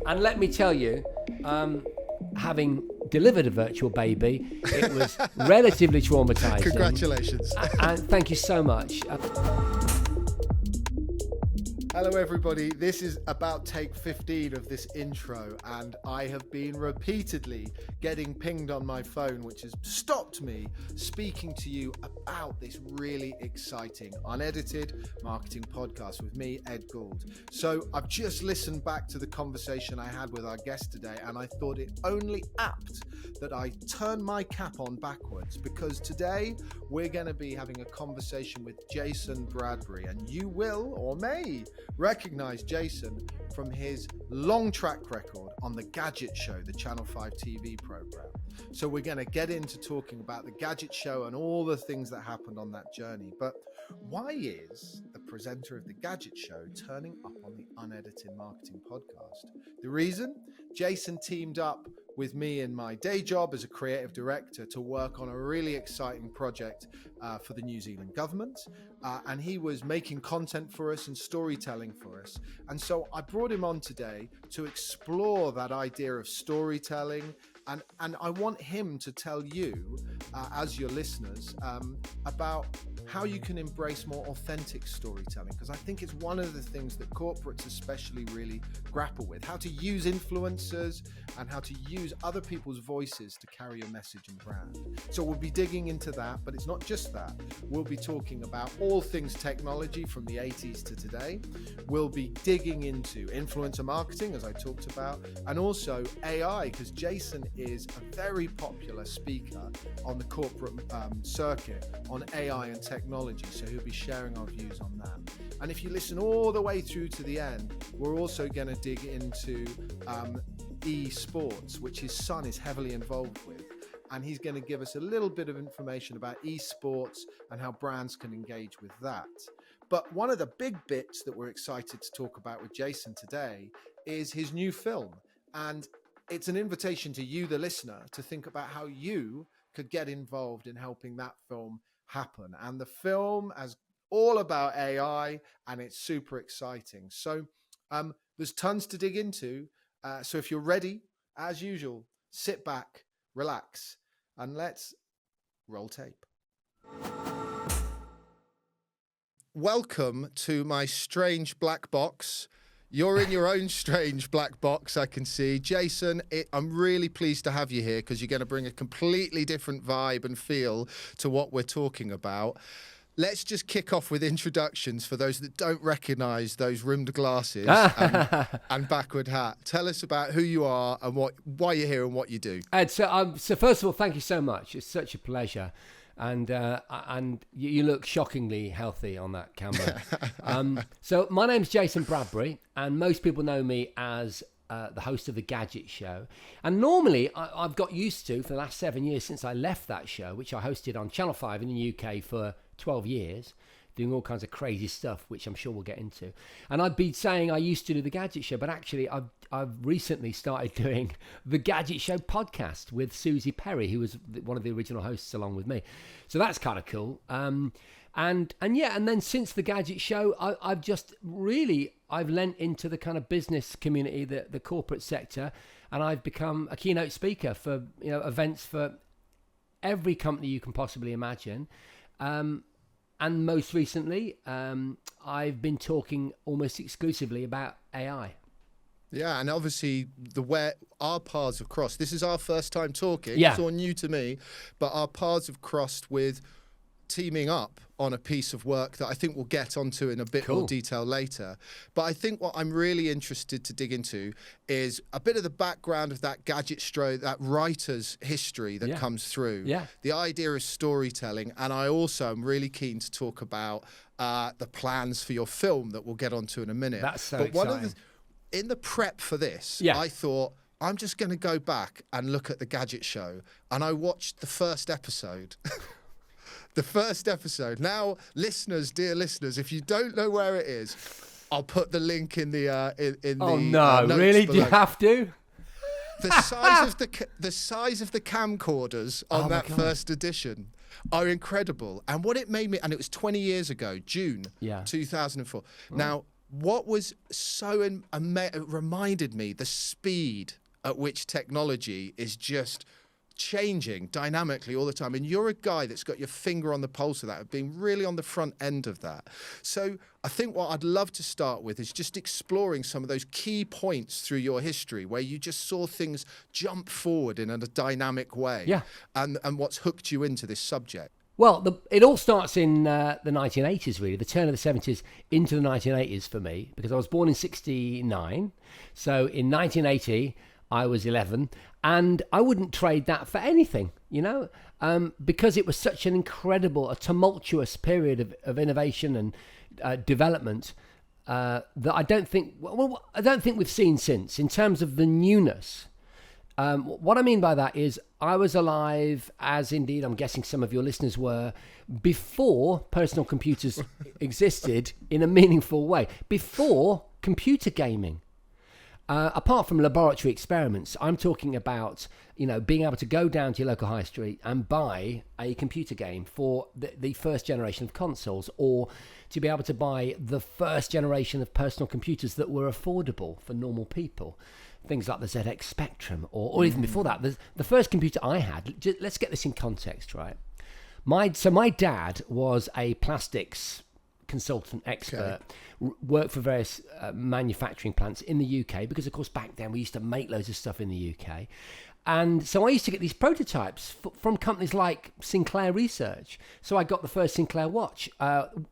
And let me tell you, having delivered a virtual baby, it was relatively traumatizing. Congratulations. And thank you so much. Hello everybody, this is about take 15 of this intro, and I have been repeatedly getting pinged on my phone, which has stopped me speaking to you about this really exciting unedited marketing podcast with me, Ed Gould. So I've just listened back to the conversation I had with our guest today, and I thought it only apt that I turn my cap on backwards, because today we're going to be having a conversation with Jason Bradbury, and you will or may recognize Jason from his long track record on the Gadget Show, the Channel 5 TV program. So we're going to get into talking about the Gadget Show and all the things that happened on that journey. But why is the presenter of the Gadget Show turning up on the Unedited Marketing Podcast? The reason? Jason teamed up with me in my day job as a creative director to work on a really exciting project for the New Zealand government. And he was making content for us and storytelling for us. And so I brought him on today to explore that idea of storytelling. And I want him to tell you, as your listeners, about how you can embrace more authentic storytelling, because I think it's one of the things that corporates especially really grapple with, how to use influencers and how to use other people's voices to carry your message and brand. So we'll be digging into that, but it's not just that. We'll be talking about all things technology from the 80s to today. We'll be digging into influencer marketing, as I talked about, and also AI, because Jason is a very popular speaker on the corporate circuit on AI and technology, so he'll be sharing our views on that. And if you listen all the way through to the end, we're also going to dig into esports, which his son is heavily involved with, and he's going to give us a little bit of information about esports and how brands can engage with that. But one of the big bits that we're excited to talk about with Jason today is his new film, and it's an invitation to you, the listener, to think about how you could get involved in helping that film happen. And the film is all about AI, and it's super exciting. So there's tons to dig into. So if you're ready, as usual, sit back, relax, and let's roll tape. Welcome to my strange black box. You're in your own strange black box, I can see. Jason, I'm really pleased to have you here because you're going to bring a completely different vibe and feel to what we're talking about. Let's just kick off with introductions for those that don't recognize those rimmed glasses and backward hat. Tell us about who you are and why you're here and what you do. Ed, so first of all, thank you so much. It's such a pleasure. And you look shockingly healthy on that camera. So my name's Jason Bradbury, and most people know me as the host of the Gadget Show. And normally I've got used to, for the last 7 years since I left that show, which I hosted on Channel 5 in the UK for 12 years, doing all kinds of crazy stuff, which I'm sure we'll get into. And I'd be saying I used to do the Gadget Show, but actually I've recently started doing the Gadget Show podcast with Susie Perry, who was one of the original hosts along with me. So that's kind of cool. And then since the Gadget Show, I've lent into the kind of business community, the corporate sector, and I've become a keynote speaker for events for every company you can possibly imagine. And most recently, I've been talking almost exclusively about AI. Yeah, and obviously where our paths have crossed. This is our first time talking. Yeah. It's all new to me, but our paths have crossed with teaming up on a piece of work that I think we'll get onto in a bit more detail later. But I think what I'm really interested to dig into is a bit of the background of that Gadget Show, that writer's history that comes through. Yeah. The idea of storytelling. And I also am really keen to talk about the plans for your film that we'll get onto in a minute. That's so exciting. In the prep for this, I thought, I'm just going to go back and look at the Gadget Show. And I watched the first episode. The first episode. Now, listeners, dear listeners, if you don't know where it is, I'll put the link in the notes really? below. Do you have to? The size of the camcorders on that first edition are incredible. And what it made me, and it was 20 years ago, June 2004. Now, what was so it reminded me the speed at which technology is just changing dynamically all the time. And you're a guy that's got your finger on the pulse of that, of being really on the front end of that. So I think what I'd love to start with is just exploring some of those key points through your history where you just saw things jump forward in a dynamic way. Yeah. And what's hooked you into this subject. Well, it all starts in the 1980s, really, the turn of the 70s into the 1980s for me, because I was born in 69. So in 1980, I was 11, and I wouldn't trade that for anything, because it was such an incredible, a tumultuous period of innovation and development that I don't think we've seen since in terms of the newness. What I mean by that is I was alive, as indeed I'm guessing some of your listeners were, before personal computers existed in a meaningful way, before computer gaming. Apart from laboratory experiments, I'm talking about, being able to go down to your local high street and buy a computer game for the first generation of consoles, or to be able to buy the first generation of personal computers that were affordable for normal people. Things like the ZX Spectrum, or even before that, the first computer I had. Let's get this in context, right? My dad was a plastics consultant expert, worked for various manufacturing plants in the UK, because of course back then we used to make loads of stuff in the UK. And so I used to get these prototypes from companies like Sinclair Research. So I got the first Sinclair watch.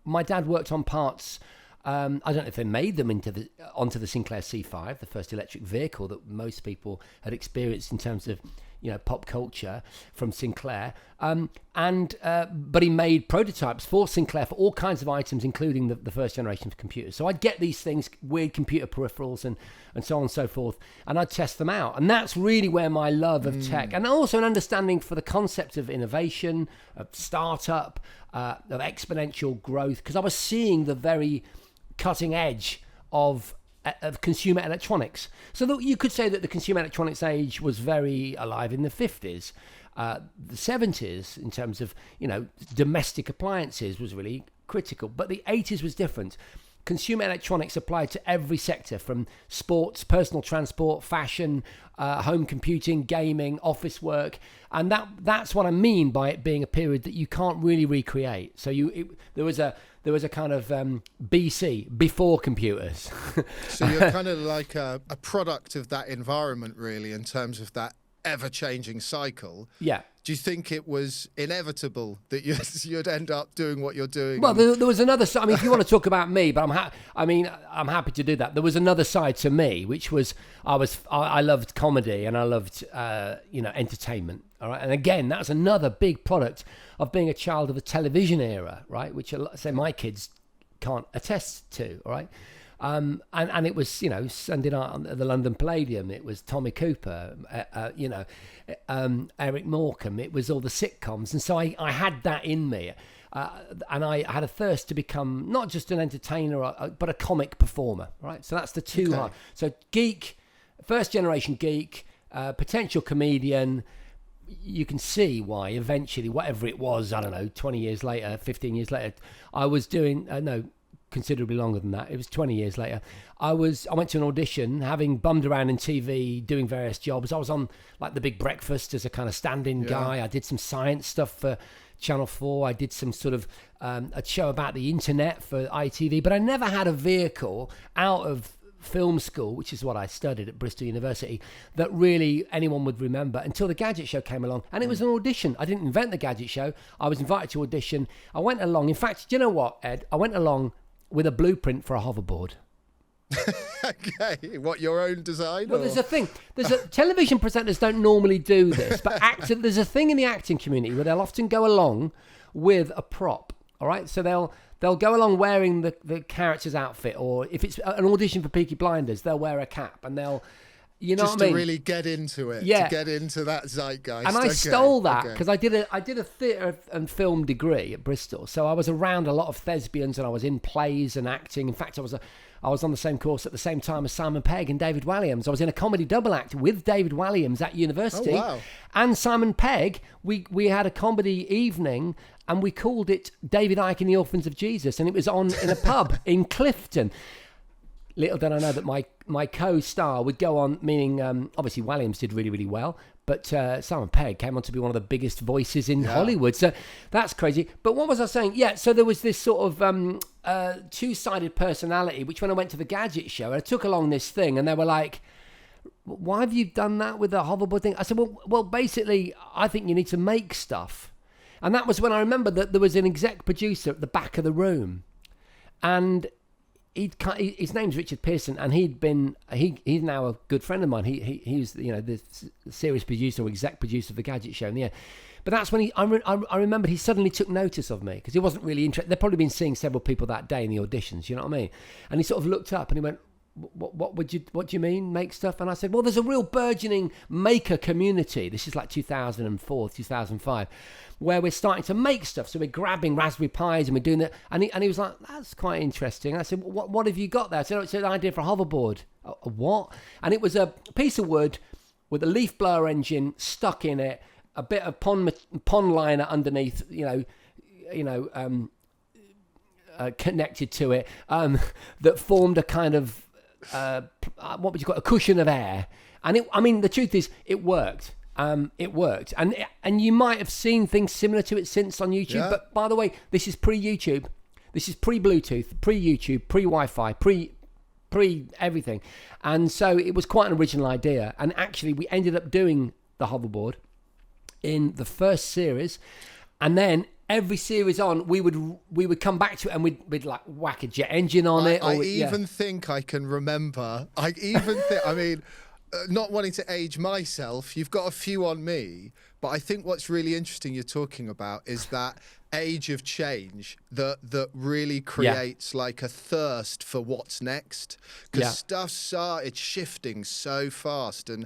My dad worked on parts. I don't know if they made them onto the Sinclair C5, the first electric vehicle that most people had experienced in terms of pop culture from Sinclair. But he made prototypes for Sinclair for all kinds of items, including the first generation of computers. So I'd get these things, weird computer peripherals and so on and so forth, and I'd test them out. And that's really where my love of tech, and also an understanding for the concept of innovation, of startup, of exponential growth, because I was seeing the very cutting edge of consumer electronics. So that you could say that the consumer electronics age was very alive in the 50s. The 70s, in terms of, domestic appliances, was really critical. But the 80s was different. Consumer electronics applied to every sector, from sports, personal transport, fashion, home computing, gaming, office work. And that's what I mean by it being a period that you can't really recreate. So there was a kind of BC, before computers. So you're kind of like a product of that environment, really, in terms of that ever-changing cycle. Yeah. Do you think it was inevitable that you'd end up doing what you're doing? Well, there was another side. I mean, if you want to talk about me, but I'm happy to do that. There was another side to me, which was I loved comedy and I loved entertainment. All right, and again, that's another big product of being a child of the television era, right? Which say my kids can't attest to. All right. And it was, Sunday night at the London Palladium. It was Tommy Cooper, Eric Morecambe. It was all the sitcoms. And so I had that in me. And I had a thirst to become not just an entertainer, but a comic performer, right? So that's the two. Okay. So geek, first generation geek, potential comedian. You can see why eventually, whatever it was, I don't know, 20 years later, 15 years later, I was doing, considerably longer than that. It was 20 years later. I went to an audition, having bummed around in TV, doing various jobs. I was on like The Big Breakfast as a kind of stand-in guy. I did some science stuff for Channel 4. I did some sort of a show about the internet for ITV, but I never had a vehicle out of film school, which is what I studied at Bristol University, that really anyone would remember until the Gadget Show came along. And it was an audition. I didn't invent the Gadget Show. I was invited to audition. I went along. In fact, do you know what, Ed? I went along with a blueprint for a hoverboard. Okay, what, your own design? Well, there's a thing. Television presenters don't normally do this, but there's a thing in the acting community where they'll often go along with a prop. All right, so they'll go along wearing the character's outfit, or if it's an audition for Peaky Blinders, they'll wear a cap and they'll, just what I mean? To really get into it, to get into that zeitgeist. And I stole that because I did a theatre and film degree at Bristol, so I was around a lot of thespians and I was in plays and acting. In fact, I was on the same course at the same time as Simon Pegg and David Walliams. I was in a comedy double act with David Walliams at university. Oh, wow. And Simon Pegg. We had a comedy evening and we called it David Icke and the Orphans of Jesus, and it was on in a pub in Clifton. little did I know that my co-star would go on, meaning obviously Williams did really, really well, but Simon Pegg came on to be one of the biggest voices in Hollywood. So that's crazy. But what was I saying? Yeah, so there was this sort of two-sided personality, which when I went to the Gadget Show, I took along this thing, and they were like, why have you done that with the hoverboard thing? I said, well, basically, I think you need to make stuff. And that was when I remember that there was an exec producer at the back of the room. And his name's Richard Pearson, and he's now a good friend of mine. He's the series producer or exec producer of the Gadget Show in the end. But that's when I remembered he suddenly took notice of me, because he wasn't really interested. They'd probably been seeing several people that day in the auditions, you know what I mean? And he sort of looked up and he went, what do you mean, make stuff? And I said, well, there's a real burgeoning maker community. This is like 2004, 2005, where we're starting to make stuff. So we're grabbing Raspberry Pis and we're doing that. And he was like, that's quite interesting. I said, what have you got there? I said, oh, it's an idea for a hoverboard. A what? And it was a piece of wood with a leaf blower engine stuck in it, a bit of pond liner underneath, connected to it, that formed a kind of, what would you call it? A cushion of air. And the truth is, it worked. It worked. And you might have seen things similar to it since on YouTube. Yeah. But by the way, this is pre-YouTube. This is pre-Bluetooth, pre-YouTube, pre-Wi-Fi, pre-everything. And so it was quite an original idea. And actually, we ended up doing the hoverboard in the first series. And then every series on, we would come back to it, and we'd like whack a jet engine on it. I think I can remember. Not wanting to age myself, you've got a few on me, but I think what's really interesting you're talking about is that age of change that really creates like a thirst for what's next, because stuff started shifting so fast. And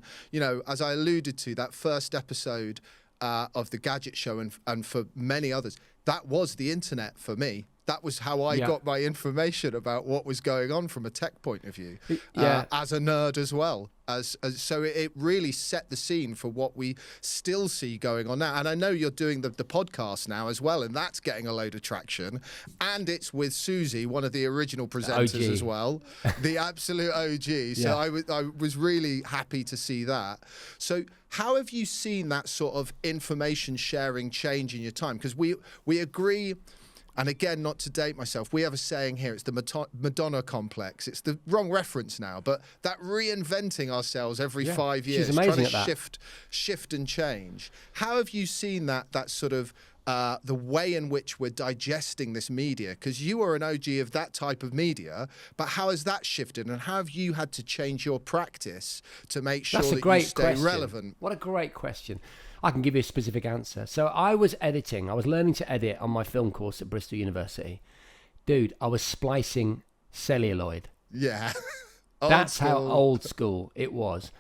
as I alluded to, that first episode of the Gadget Show, and for many others, that was the internet for me. That was how I got my information about what was going on from a tech point of view, as a nerd as well. So it really set the scene for what we still see going on now. And I know you're doing the podcast now as well, and that's getting a load of traction. And it's with Susie, one of the original presenters as well, the absolute OG. So I was really happy to see that. So how have you seen that sort of information sharing change in your time? Because we agree. And again, not to date myself, we have a saying here, it's the Madonna complex. It's the wrong reference now, but that reinventing ourselves every 5 years, she's amazing trying to shift and change. How have you seen that sort of the way in which we're digesting this media? Because you are an OG of that type of media, but how has that shifted, and how have you had to change your practice to make sure that you stay relevant? What a great question. I can give you a specific answer. So I was learning to edit on my film course at Bristol University. Dude, I was splicing celluloid. Yeah. That's how old school it was.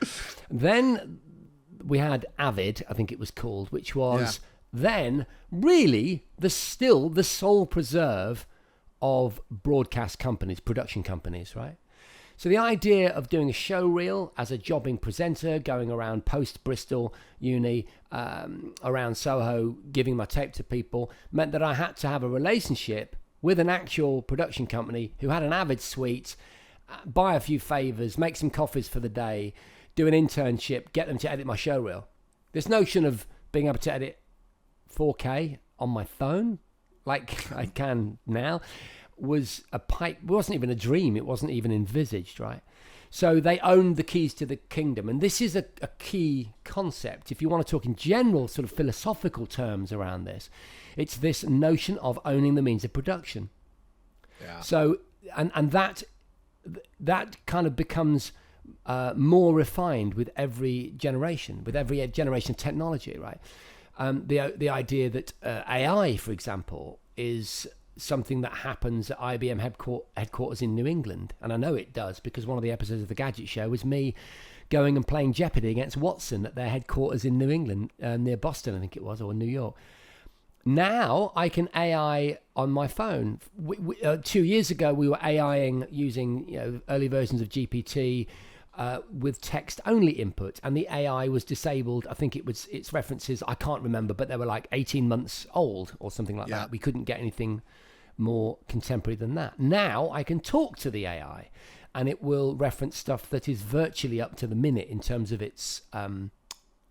Then we had Avid, I think it was called, which was then really the sole preserve of broadcast companies, production companies, right? So the idea of doing a show reel as a jobbing presenter, going around post-Bristol uni, around Soho, giving my tape to people, meant that I had to have a relationship with an actual production company who had an Avid suite, buy a few favours, make some coffees for the day, do an internship, get them to edit my show reel. This notion of being able to edit 4K on my phone, like I can now, was a pipe. It wasn't even a dream. It wasn't even envisaged, right? So they owned the keys to the kingdom. And this is a key concept. If you want to talk in general sort of philosophical terms around this, it's this notion of owning the means of production. Yeah. So, and that kind of becomes more refined with every generation of technology, right? The idea that AI, for example, is something that happens at IBM headquarters in New England. And I know it does because one of the episodes of the Gadget Show was me going and playing Jeopardy against Watson at their headquarters in New England, near Boston, I think it was, or New York. Now I can AI on my phone. 2 years ago, we were AIing using early versions of GPT with text-only input, and the AI was disabled. I think its references, I can't remember, but they were like 18 months old or something like that. We couldn't get anything more contemporary than that. Now I can talk to the AI, and it will reference stuff that is virtually up to the minute in terms of its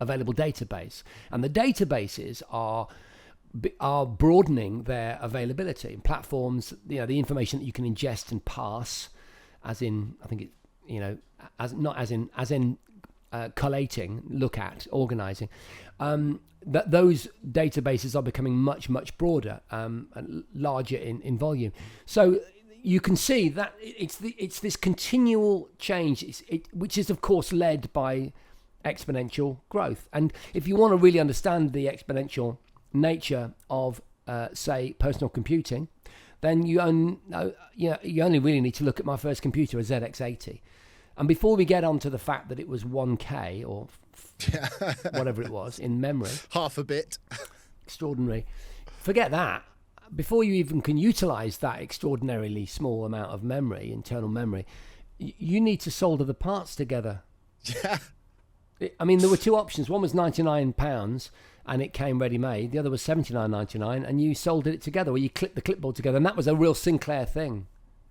available database. And the databases are broadening their availability. Platforms, the information that you can ingest and pass, as in, I think it, as in collating, look at, organizing. That those databases are becoming much, much broader, and larger in volume. So you can see that it's this continual change, which is of course led by exponential growth. And if you want to really understand the exponential nature of, say, personal computing, then you only really need to look at my first computer, a ZX80. And before we get on to the fact that it was 1K or whatever it was in memory, half a bit, extraordinary. Forget that. Before you even can utilize that extraordinarily small amount of memory, internal memory, you need to solder the parts together. Yeah. I mean, there were two options. One was £99 and it came ready-made. The other was $79.99 and you soldered it together, or you clipped the clipboard together. And that was a real Sinclair thing.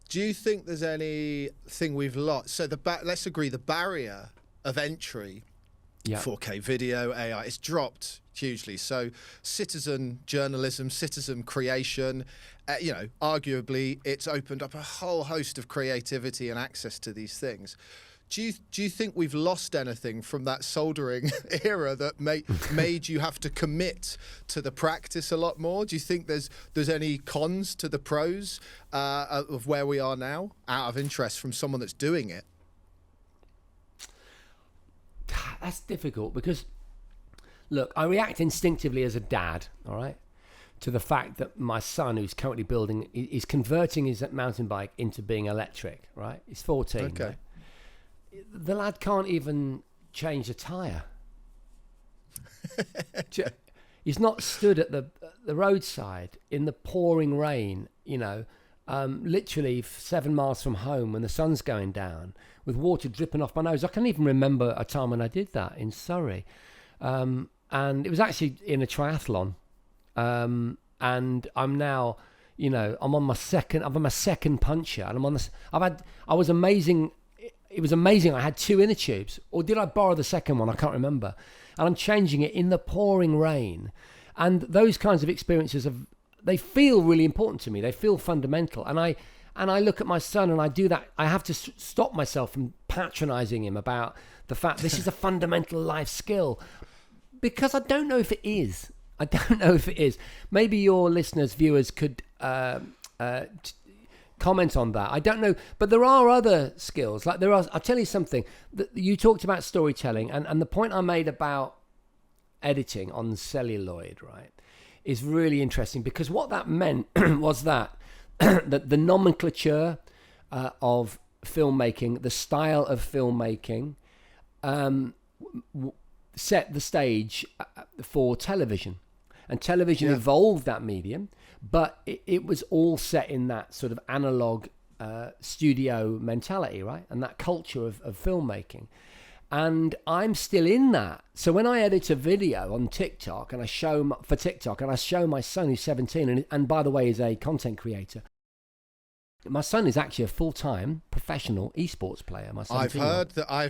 Do you think there's anything we've lost? So let's agree, the barrier of entry, 4K video, AI, it's dropped hugely. So citizen journalism, citizen creation, arguably it's opened up a whole host of creativity and access to these things. Do you think we've lost anything from that soldering era that made you have to commit to the practice a lot more? Do you think there's any cons to the pros of where we are now, out of interest from someone that's doing it? That's difficult because, look, I react instinctively as a dad, all right, to the fact that my son, who's currently building, is converting his mountain bike into being electric, right? He's 14. Okay. Right? The lad can't even change a tyre. He's not stood at the roadside in the pouring rain, literally 7 miles from home when the sun's going down with water dripping off my nose. I can't even remember a time when I did that in Surrey. And it was actually in a triathlon. And I'm now, I'm on my second puncture, and it was amazing. I had 2 inner tubes, or did I borrow the second one? I can't remember. And I'm changing it in the pouring rain. And those kinds of experiences they feel really important to me. They feel fundamental. And I look at my son and I do that. I have to stop myself from patronizing him about the fact this is a fundamental life skill, because I don't know if it is. Maybe your listeners, viewers could comment on that. I don't know, but there are other skills. Like I'll tell you something. You talked about storytelling, and the point I made about editing on celluloid, right, is really interesting, because what that meant was that the nomenclature of filmmaking, the style of filmmaking, set the stage for television. And television evolved that medium, but it was all set in that sort of analog studio mentality, right? And that culture of filmmaking. And I'm still in that. So when I edit a video on TikTok and I show my son, who's 17, and by the way is a content creator. My son is actually a full-time professional esports player. I've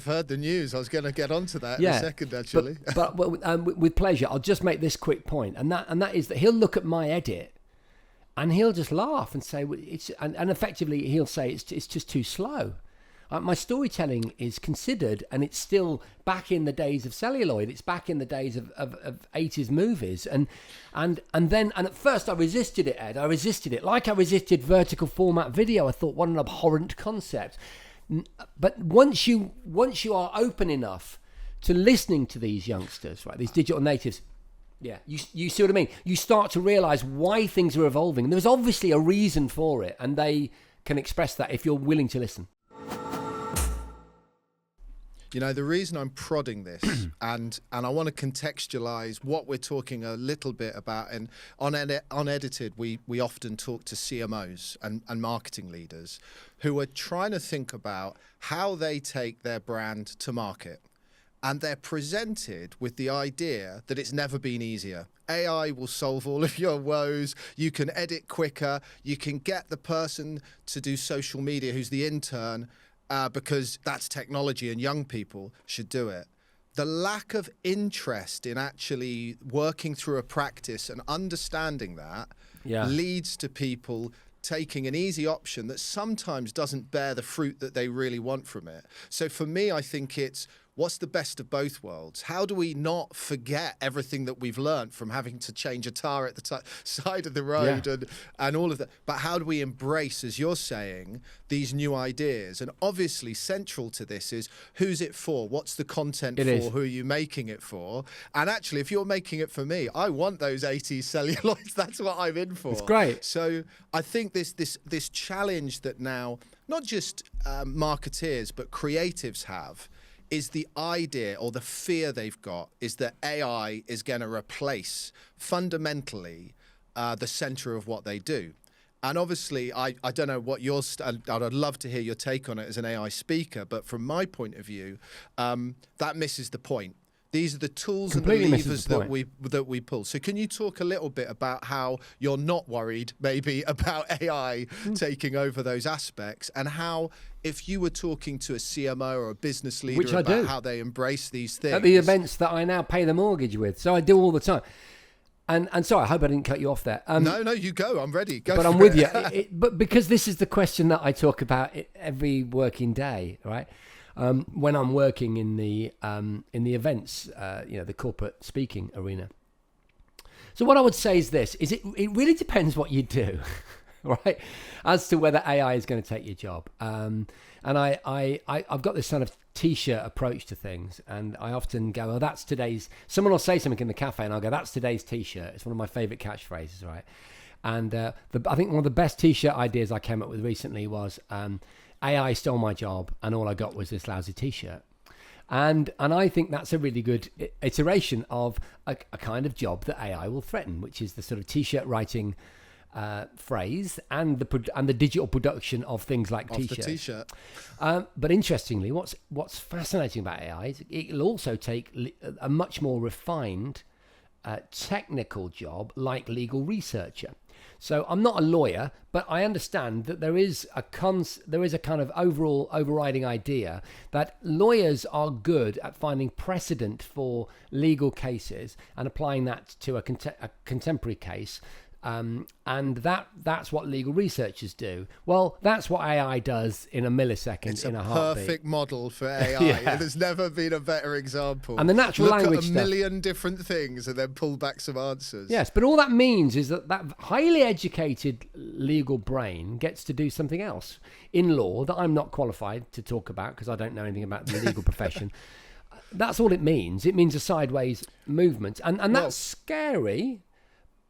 heard the news. I was going to get onto that in a second, actually. But with pleasure, I'll just make this quick point, and that is that he'll look at my edit, and he'll just laugh and say, and effectively he'll say it's just too slow. My storytelling is considered, and it's still back in the days of celluloid. It's back in the days of 80s movies. And at first I resisted it, Ed. I resisted it. Like I resisted vertical format video. I thought, what an abhorrent concept. But once you are open enough to listening to these youngsters, right, these digital natives, you see what I mean? You start to realize why things are evolving. And there's obviously a reason for it, and they can express that if you're willing to listen. The reason I'm prodding this, and I want to contextualize what we're talking a little bit about, and on UnEDited, we often talk to CMOs and marketing leaders who are trying to think about how they take their brand to market. And they're presented with the idea that it's never been easier. AI will solve all of your woes. You can edit quicker. You can get the person to do social media who's the intern because that's technology and young people should do it. The lack of interest in actually working through a practice and understanding that leads to people taking an easy option that sometimes doesn't bear the fruit that they really want from it. So for me, I think it's what's the best of both worlds? How do we not forget everything that we've learned from having to change a tire at the side of the road and all of that? But how do we embrace, as you're saying, these new ideas? And obviously central to this is who's it for? What's the content for? Who are you making it for? And actually, if you're making it for me, I want those 80s celluloids. That's what I'm in for. It's great. So I think this challenge that now not just marketeers but creatives have is the idea, or the fear they've got, is that AI is going to replace fundamentally the center of what they do. And obviously, I don't know what I'd love to hear your take on it as an AI speaker, but from my point of view, that misses the point. These are the tools Completely and the levers that we pull. So can you talk a little bit about how you're not worried maybe about AI taking over those aspects, and how, if you were talking to a CMO or a business leader about how they embrace these things? At the events that I now pay the mortgage with. So I do all the time. And sorry, I hope I didn't cut you off there. No, you go. I'm ready. Go. But I'm with you. But because this is the question that I talk about every working day, right? When I'm working in the events, the corporate speaking arena. So what I would say is this: it really depends what you do, right? As to whether AI is going to take your job. And I've got this kind of T-shirt approach to things, and I often go, "Oh, that's today's." Someone will say something in the cafe, and I'll go, "That's today's T-shirt." It's one of my favorite catchphrases, right? And I think one of the best T-shirt ideas I came up with recently was. AI stole my job and all I got was this lousy T-shirt. And I think that's a really good iteration of a kind of job that AI will threaten, which is the sort of T-shirt writing phrase and the digital production of things like T-shirts. The T-shirt. But interestingly, what's fascinating about AI is it'll also take a much more refined technical job like legal researcher. So I'm not a lawyer, but I understand that there is a kind of overall overriding idea that lawyers are good at finding precedent for legal cases and applying that to a contemporary case. And that's what legal researchers do. Well, that's what AI does in a millisecond, it's in a heartbeat. heartbeat. Perfect model for AI. There's never been a better example. And the natural language Look at a million different things and then pull back some answers. Yes, but all that means is that highly educated legal brain gets to do something else in law that I'm not qualified to talk about because I don't know anything about the legal profession. That's all it means. It means a sideways movement. And that's scary.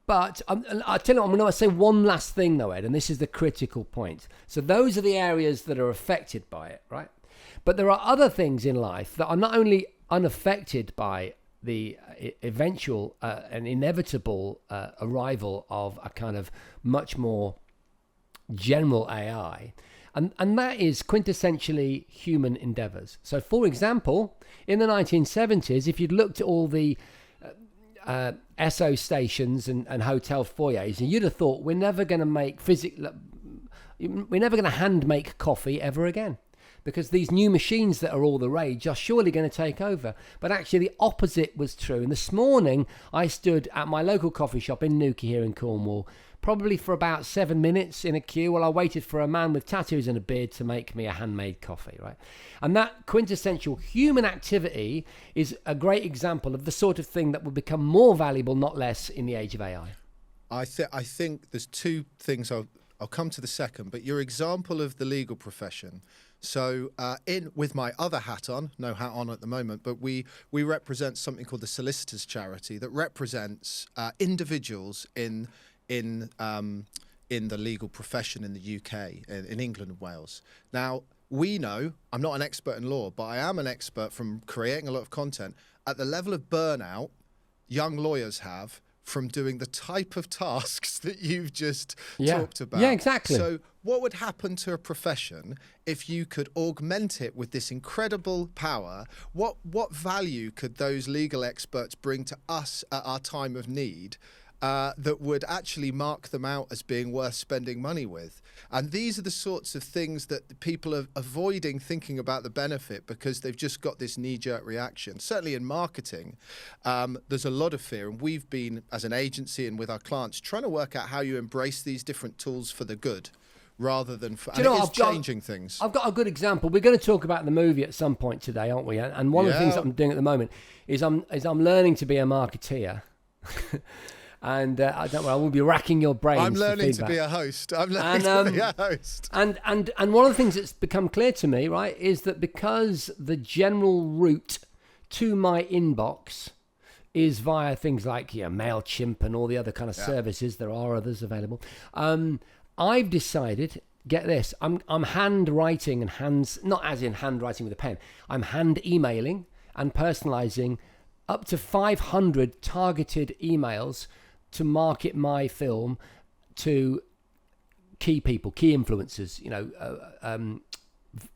But I'll tell you what, I'm going to say one last thing though, Ed, and this is the critical point. So those are the areas that are affected by it, right? But there are other things in life that are not only unaffected by the eventual and inevitable arrival of a kind of much more general AI, and that is quintessentially human endeavors. So for example, in the 1970s, if you'd looked at all the SO stations and hotel foyers, and you'd have thought we're never going to hand make coffee ever again, because these new machines that are all the rage are surely going to take over. But actually the opposite was true. And this morning I stood at my local coffee shop in Newquay here in Cornwall, probably for about 7 minutes in a queue while I waited for a man with tattoos and a beard to make me a handmade coffee, right? And that quintessential human activity is a great example of the sort of thing that will become more valuable, not less, in the age of AI. I think there's two things. I'll come to the second, but your example of the legal profession. So with my other hat on, no hat on at the moment, but we represent something called the Solicitors Charity that represents individuals in the legal profession in the UK, in England and Wales. Now, we know, I'm not an expert in law, but I am an expert from creating a lot of content, at the level of burnout young lawyers have from doing the type of tasks that you've just talked about. Yeah, exactly. So what would happen to a profession if you could augment it with this incredible power? What value could those legal experts bring to us at our time of need? that would actually mark them out as being worth spending money with. And these are the sorts of things that people are avoiding thinking about the benefit because they've just got this knee-jerk reaction. Certainly in marketing, there's a lot of fear. And we've been, as an agency and with our clients, trying to work out how you embrace these different tools for the good rather than for... And it is changing things. I've got a good example. We're going to talk about the movie at some point today, aren't we? And one of the things that I'm doing at the moment is I'm learning to be a marketeer. And I will be racking your brains. I'm learning to be a host. And one of the things that's become clear to me, right, is that because the general route to my inbox is via things like MailChimp and all the other kind of services, there are others available. I've decided, get this, I'm handwriting and not as in handwriting with a pen. I'm hand emailing and personalizing up to 500 targeted emails to market my film to key people, key influencers,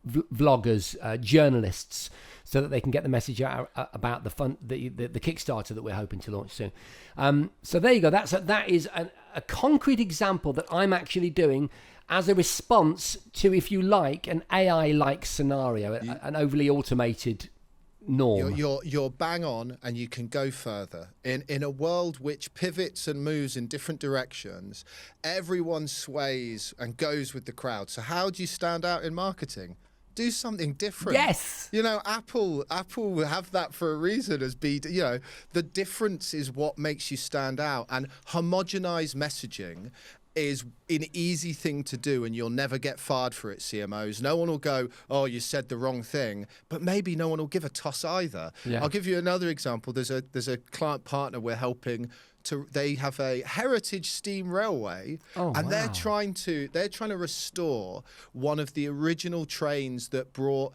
vloggers, journalists, so that they can get the message out about the Kickstarter that we're hoping to launch soon. So there you go. That is a concrete example that I'm actually doing as a response to, if you like, an AI-like scenario, an overly automated norm. You're bang on, and you can go further. In a world which pivots and moves in different directions, everyone sways and goes with the crowd. So how do you stand out in marketing? Do something different. Yes. Apple have that for a reason as the difference is what makes you stand out, and homogenized messaging is an easy thing to do, and you'll never get fired for it, CMOs. No one will go, oh, you said the wrong thing, but maybe no one will give a toss either. Yeah. I'll give you another example. There's a client partner we're helping they have a heritage steam railway, they're trying to restore one of the original trains that brought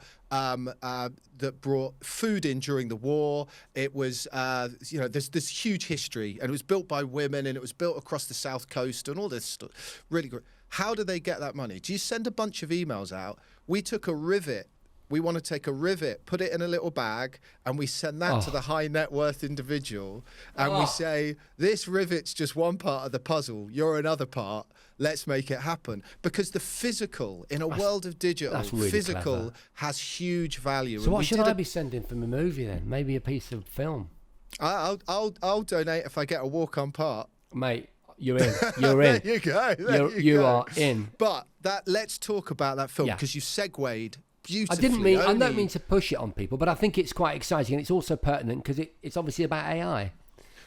food in during the war. It was there's this huge history, and it was built by women, and it was built across the south coast, and all this stuff. Really good. How do they get that money? Do you send a bunch of emails out? We took a rivet. We want to take a rivet, put it in a little bag, and we send that to the high net worth individual. And we say, this rivet's just one part of the puzzle. You're another part. Let's make it happen. Because the physical, in a world of digital, really physical clever. Has huge value. So what should I be sending from a movie then? Maybe a piece of film? I'll donate if I get a walk-on part. Mate, you're in. You're in. There you go. You are in. But let's talk about that film, because you segued beautifully. I don't mean to push it on people, but I think it's quite exciting, and it's also pertinent because it's obviously about AI.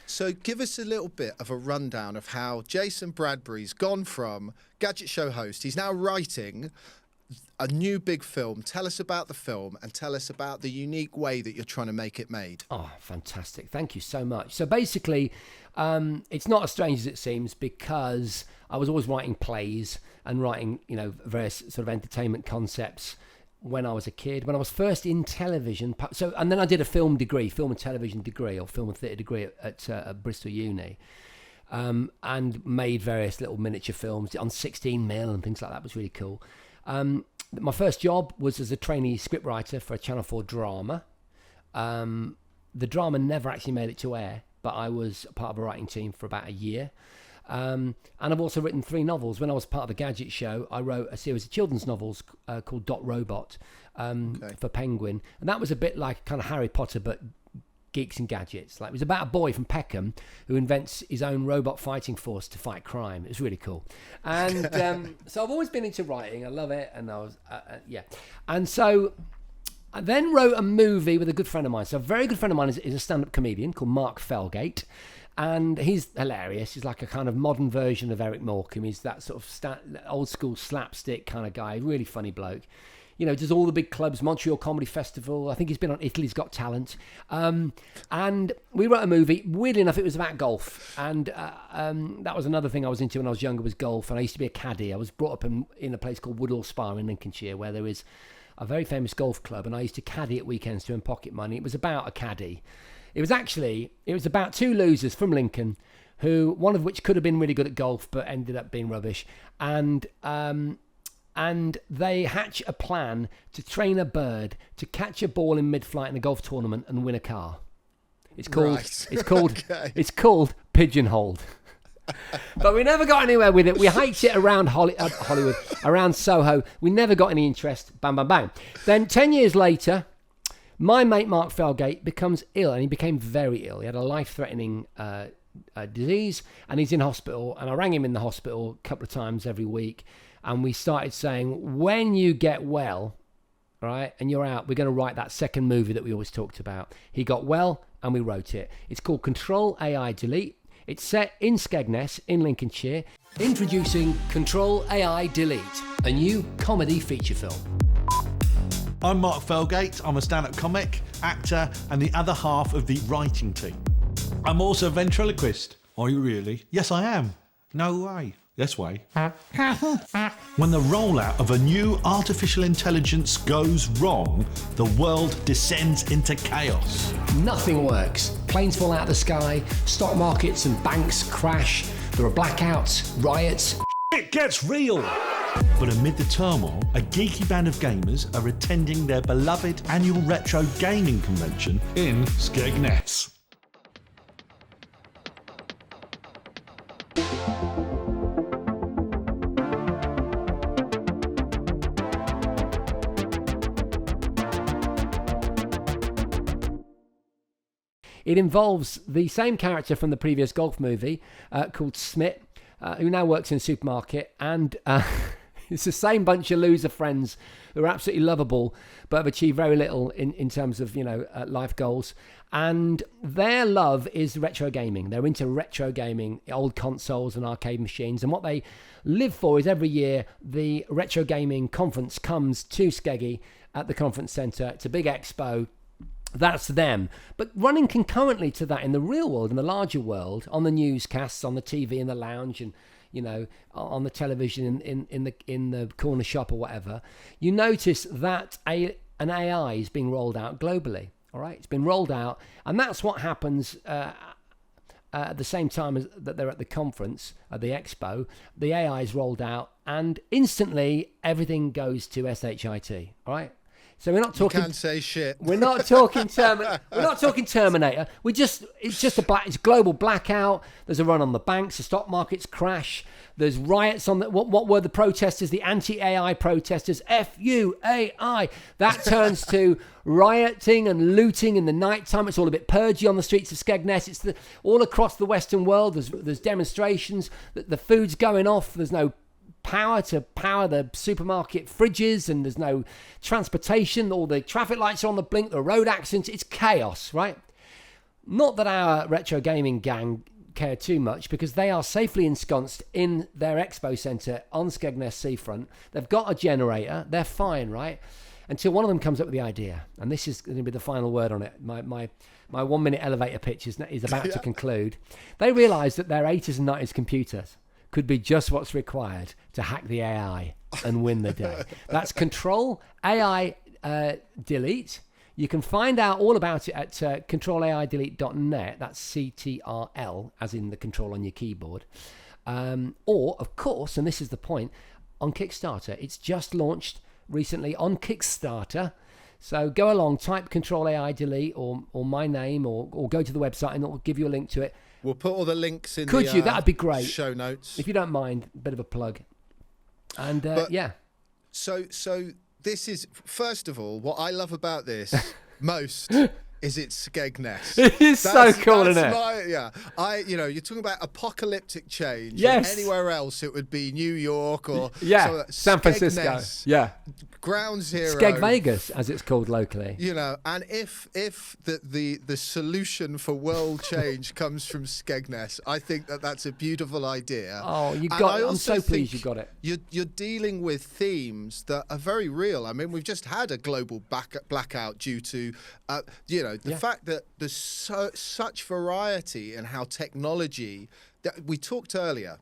So give us a little bit of a rundown of how Jason Bradbury's gone from Gadget Show host. He's now writing a new big film. Tell us about the film, and tell us about the unique way that you're trying to make it made. Oh, fantastic. Thank you so much. So basically, it's not as strange as it seems, because I was always writing plays and writing, various sort of entertainment concepts when I was a kid, when I was first in television. And then I did a film and television degree, or film and theatre degree at Bristol Uni, and made various little miniature films on 16mm and things like that. It was really cool. My first job was as a trainee scriptwriter for a Channel 4 drama. The drama never actually made it to air, but I was part of a writing team for about a year. And I've also written 3 novels. When I was part of the Gadget Show, I wrote a series of children's novels called Dot Robot for Penguin. And that was a bit like kind of Harry Potter, but geeks and gadgets. Like, it was about a boy from Peckham who invents his own robot fighting force to fight crime. It was really cool. And so I've always been into writing. I love it. And I was, And so I then wrote a movie with a good friend of mine. So a very good friend of mine is a stand-up comedian called Mark Felgate. And he's hilarious. He's like a kind of modern version of Eric Morecambe. He's that sort of old school slapstick kind of guy. Really funny bloke. Does all the big clubs, Montreal Comedy Festival. I think he's been on Italy's Got Talent. And we wrote a movie. Weirdly enough, it was about golf. And that was another thing I was into when I was younger, was golf. And I used to be a caddy. I was brought up in a place called Woodall Spa in Lincolnshire, where there is a very famous golf club. And I used to caddy at weekends to earn pocket money. It was about a caddy. It was about 2 losers from Lincoln, one of which could have been really good at golf, but ended up being rubbish. And they hatch a plan to train a bird to catch a ball in mid-flight in a golf tournament and win a car. It's called Pigeonholed. But we never got anywhere with it. We hiked it around Hollywood, around Soho. We never got any interest. Bang, bang, bang. Then 10 years later, my mate Mark Felgate becomes ill, and he became very ill. He had a life-threatening disease, and he's in hospital. And I rang him in the hospital a couple of times every week, and we started saying, when you get well, right, and you're out, we're going to write that second movie that we always talked about. He got well, and we wrote it. It's called Control AI Delete. It's set in Skegness in Lincolnshire. Introducing Control AI Delete, a new comedy feature film. I'm Mark Felgate. I'm a stand-up comic, actor, and the other half of the writing team. I'm also a ventriloquist. Are you really? Yes, I am. No way. Yes way. When the rollout of a new artificial intelligence goes wrong, the world descends into chaos. Nothing works. Planes fall out of the sky, stock markets and banks crash, there are blackouts, riots. It gets real! But amid the turmoil, a geeky band of gamers are attending their beloved annual retro gaming convention in Skegness. It involves the same character from the previous golf movie called Smit, who now works in a supermarket, and it's the same bunch of loser friends who are absolutely lovable but have achieved very little in terms of life goals. And their love is retro gaming. They're into retro gaming, old consoles and arcade machines, and what they live for is every year the retro gaming conference comes to Skeggy at the conference centre. It's a big expo. That's them. But running concurrently to that in the real world, in the larger world, on the newscasts, on the TV in the lounge, and on the television in the corner shop or whatever, you notice that an AI is being rolled out globally. All right, it's been rolled out, and that's what happens at the same time as that they're at the conference, at the expo. The AI is rolled out, and instantly everything goes to SHIT. All right. So we're not talking. You can't say shit. We're not talking We're not talking Terminator. It's global blackout. There's a run on the banks. The stock markets crash. There's riots on the. What were the protesters? The anti-AI protesters. FUAI. That turns to rioting and looting in the nighttime. It's all a bit purgy on the streets of Skegness. It's all across the Western world. There's demonstrations. The food's going off. There's no power to power the supermarket fridges, and there's no transportation. All the traffic lights are on the blink, the road accidents. It's chaos, right? Not that our retro gaming gang care too much, because they are safely ensconced in their expo centre on Skegness seafront. They've got a generator. They're fine, right? Until one of them comes up with the idea, and this is going to be the final word on it. My 1 minute elevator pitch is about to conclude. They realise that their 80s and 90s computers could be just what's required to hack the AI and win the day. That's Control AI Delete. You can find out all about it at controlaidelete.net. That's CTRL, as in the control on your keyboard. Or, of course, and this is the point, on Kickstarter. It's just launched recently on Kickstarter. So go along, type Control AI Delete or my name, or go to the website and it'll give you a link to it. We'll put all the links in That'd be great. Show notes. If you don't mind, a bit of a plug. And yeah. So this is, first of all, what I love about this most is it's Skegness. It is so cool, isn't it? You're talking about apocalyptic change. Yes. Anywhere else, it would be New York or San Francisco. Yeah. Ground zero. Skeg Vegas, as it's called locally. And if the solution for world change comes from Skegness, I think that's a beautiful idea. Oh, I'm so pleased you got it. You're dealing with themes that are very real. I mean, we've just had a global blackout due to, the fact that there's such variety in how technology. That we talked earlier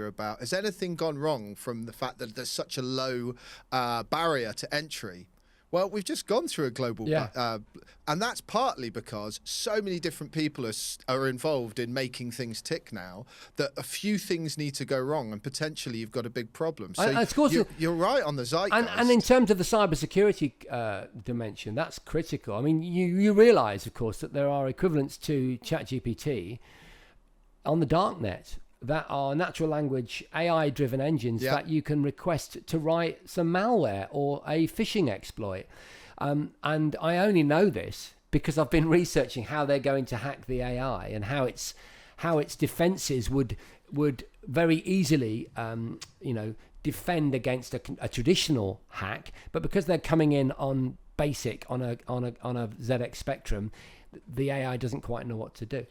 about, has anything gone wrong from the fact that there's such a low barrier to entry? Well, we've just gone through a global, and that's partly because so many different people are involved in making things tick now that a few things need to go wrong, and potentially you've got a big problem. So you're right on the zeitgeist. And in terms of the cybersecurity dimension, that's critical. I mean, you realise, of course, that there are equivalents to ChatGPT on the darknet. that are natural language AI-driven engines that you can request to write some malware or a phishing exploit. And I only know this because I've been researching how they're going to hack the AI and how its defenses would very easily, defend against a traditional hack. But because they're coming in on basic on a ZX Spectrum, the AI doesn't quite know what to do.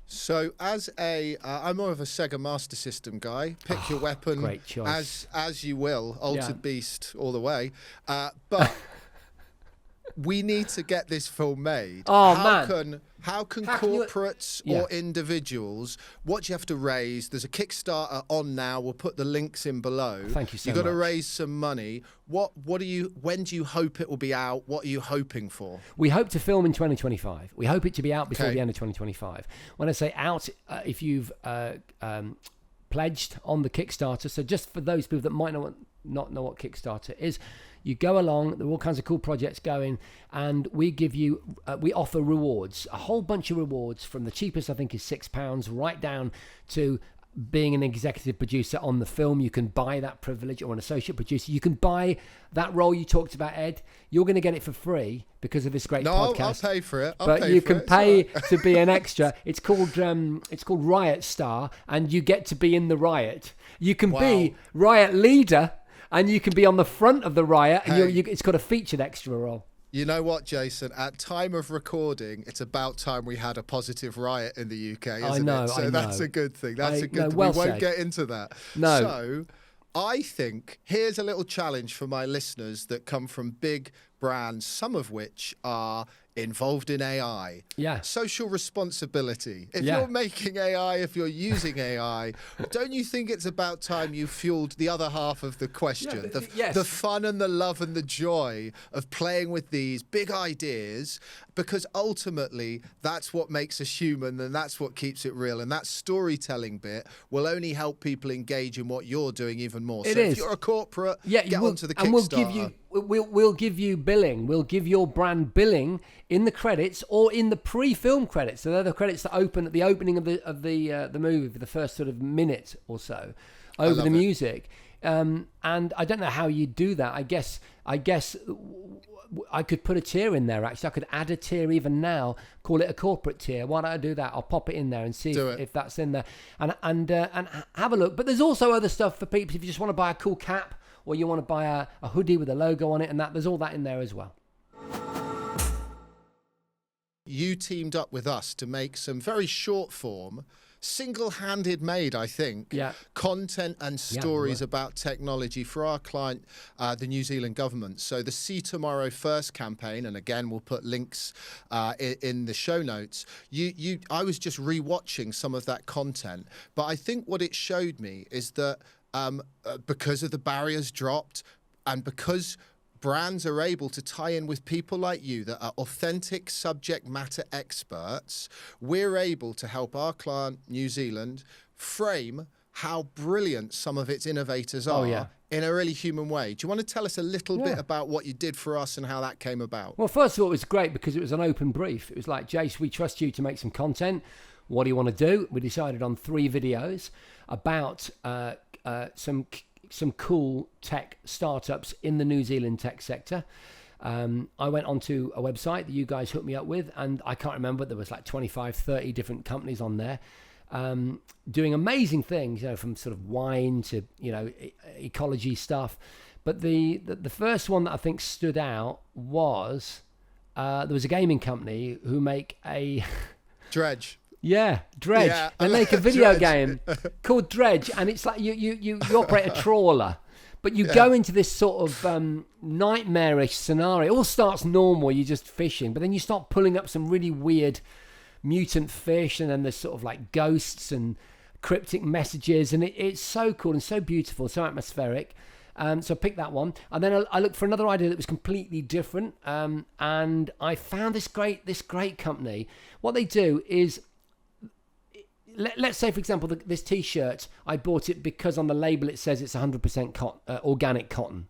So I'm more of a Sega Master System guy. Pick your weapon great choice. as you will. Altered Beast all the way. But we need to get this film made. How can corporates or individuals, what do you have to raise? There's a Kickstarter on now. We'll put the links in below. Thank you so much. You've got to raise some money. When do you hope it will be out? What are you hoping for? We hope to film in 2025. We hope it to be out before the end of 2025. When I say out, if you've pledged on the Kickstarter, so just for those people that might not know what Kickstarter is, you go along, there are all kinds of cool projects going, and we give you, we offer rewards, a whole bunch of rewards, from the cheapest, I think, is £6, right down to being an executive producer on the film. You can buy that privilege, or an associate producer. You can buy that role you talked about, Ed. You're going to get it for free because of this great podcast. I'll pay for it. But you can pay to be an extra. It's called Riot Star, and you get to be in the riot. You can be riot leader, and you can be on the front of the riot, and it's got a featured extra role. You know what, Jason? At time of recording, it's about time we had a positive riot in the UK, isn't it? So that's a good thing. We won't get into that. No. So I think here's a little challenge for my listeners that come from big brands, some of which are involved in AI. Yeah. Social responsibility. If you're making AI, if you're using AI, don't you think it's about time you fueled the other half of the question? The fun and the love and the joy of playing with these big ideas, because ultimately that's what makes us human, and that's what keeps it real. And that storytelling bit will only help people engage in what you're doing even more. If you're a corporate, get onto the Kickstarter. We'll give you billing. We'll give your brand billing in the credits or in the pre-film credits. So they're the credits that open at the opening of the movie for the first sort of minute or so over the music. And I don't know how you do that. I guess I could put a tier in there. Actually, I could add a tier even now. Call it a corporate tier. Why don't I do that? I'll pop it in there and see if that's in there, and have a look. But there's also other stuff for people if you just want to buy a cool cap, or you want to buy a hoodie with a logo on it, and there's all that in there as well. You teamed up with us to make some very short form, single-handed made, I think, content and stories about technology for our client, the New Zealand government. So the See Tomorrow First campaign, and again, we'll put links in the show notes. I was just rewatching some of that content, but I think what it showed me is that because of the barriers dropped, and because brands are able to tie in with people like you that are authentic subject matter experts, we're able to help our client, New Zealand, frame how brilliant some of its innovators are in a really human way. Do you want to tell us a little bit about what you did for us and how that came about? Well, first of all, it was great because it was an open brief. It was like, Jace, we trust you to make some content. What do you want to do? We decided on 3 videos about some cool tech startups in the New Zealand tech sector. I went onto a website that you guys hooked me up with, and I can't remember, there was like 25, 30 different companies on there doing amazing things, from sort of wine to, ecology stuff. But the first one that I think stood out was there was a gaming company who make a... Dredge. Yeah, Dredge. Yeah, they make a video game called Dredge, and it's like you operate a trawler, but you go into this sort of nightmarish scenario. It all starts normal, you're just fishing, but then you start pulling up some really weird mutant fish, and then there's sort of like ghosts and cryptic messages, and it's so cool and so beautiful, so atmospheric. So I picked that one, and then I looked for another idea that was completely different, and I found this great company. What they do is, let's say, for example, this T-shirt, I bought it because on the label it says it's 100% organic cotton.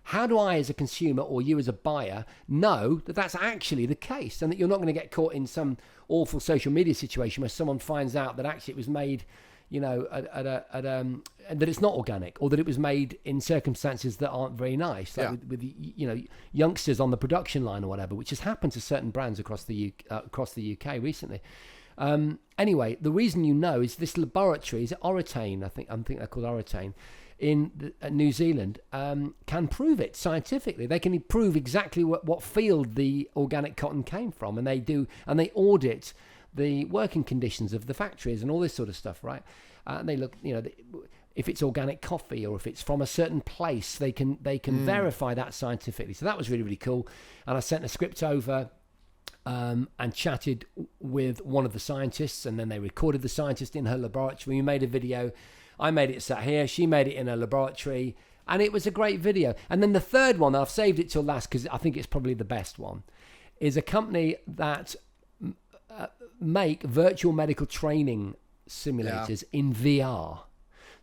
How do I, as a consumer, or you as a buyer, know that that's actually the case, and that you're not going to get caught in some awful social media situation where someone finds out that actually it was made, and that it's not organic, or that it was made in circumstances that aren't very nice, like with youngsters on the production line or whatever, which has happened to certain brands across the UK recently. Anyway, the reason is this laboratory, is it Oratane? I think they're called Oratane, in New Zealand, can prove it scientifically. They can prove exactly what field the organic cotton came from, and they audit the working conditions of the factories and all this sort of stuff, right? And they look, if it's organic coffee or if it's from a certain place, they can verify that scientifically. So that was really, really cool. And I sent a script over and chatted with one of the scientists, and then they recorded the scientist in her laboratory. We made a video. I made it sat here. She made it in her laboratory, and it was a great video. And then the third one, I've saved it till last because I think it's probably the best one, is a company that make virtual medical training simulators in VR.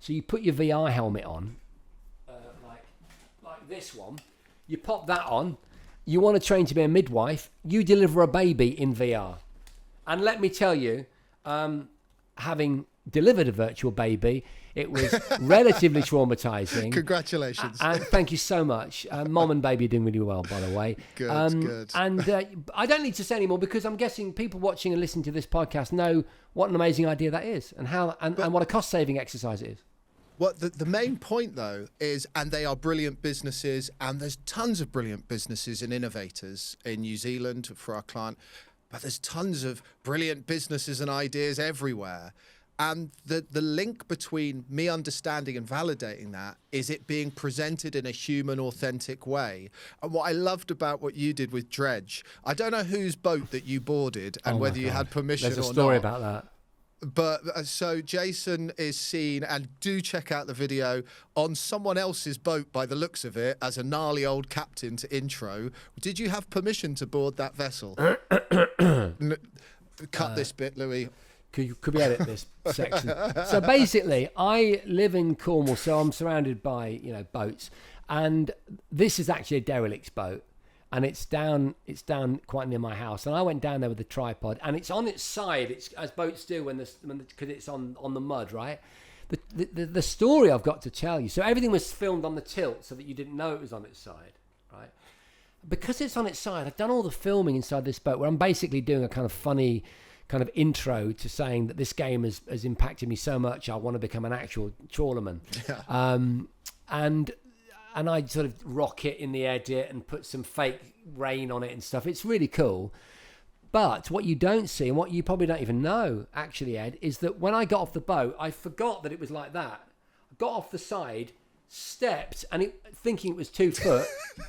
So you put your VR helmet on, like this one. You pop that on. You want to train to be a midwife. You deliver a baby in VR. And let me tell you, having delivered a virtual baby, it was relatively traumatizing. Congratulations. And thank you so much. Mom and baby are doing really well, by the way. Good. And I don't need to say any more, because I'm guessing people watching and listening to this podcast know what an amazing idea that is, and what a cost-saving exercise it is. Well, the main point, though, is, and they are brilliant businesses, and there's tons of brilliant businesses and innovators in New Zealand for our client, but there's tons of brilliant businesses and ideas everywhere. And the link between me understanding and validating that is it being presented in a human, authentic way. And what I loved about what you did with Dredge, I don't know whose boat that you boarded and whether you had permission or not. There's a story about that. But so Jason is seen, and do check out the video, on someone else's boat by the looks of it, as a gnarly old captain to intro. Did you have permission to board that vessel? Cut this bit, Louis. Could we edit this section? So basically, I live in Cornwall, so I'm surrounded by boats, and this is actually a derelict's boat, and it's down quite near my house. And I went down there with the tripod, and it's on its side. It's as boats do because it's on the mud, right? The story I've got to tell you. So everything was filmed on the tilt, so that you didn't know it was on its side, right? Because it's on its side, I've done all the filming inside this boat, where I'm basically doing a kind of funny kind of intro to saying that this game has impacted me so much, I want to become an actual trawlerman. And I sort of rock it in the edit and put some fake rain on it and stuff. It's really cool. But what you don't see, and what you probably don't even know, actually, Ed, is that when I got off the boat, I forgot that it was like that. I got off the side, stepped, and thinking it was 2 foot,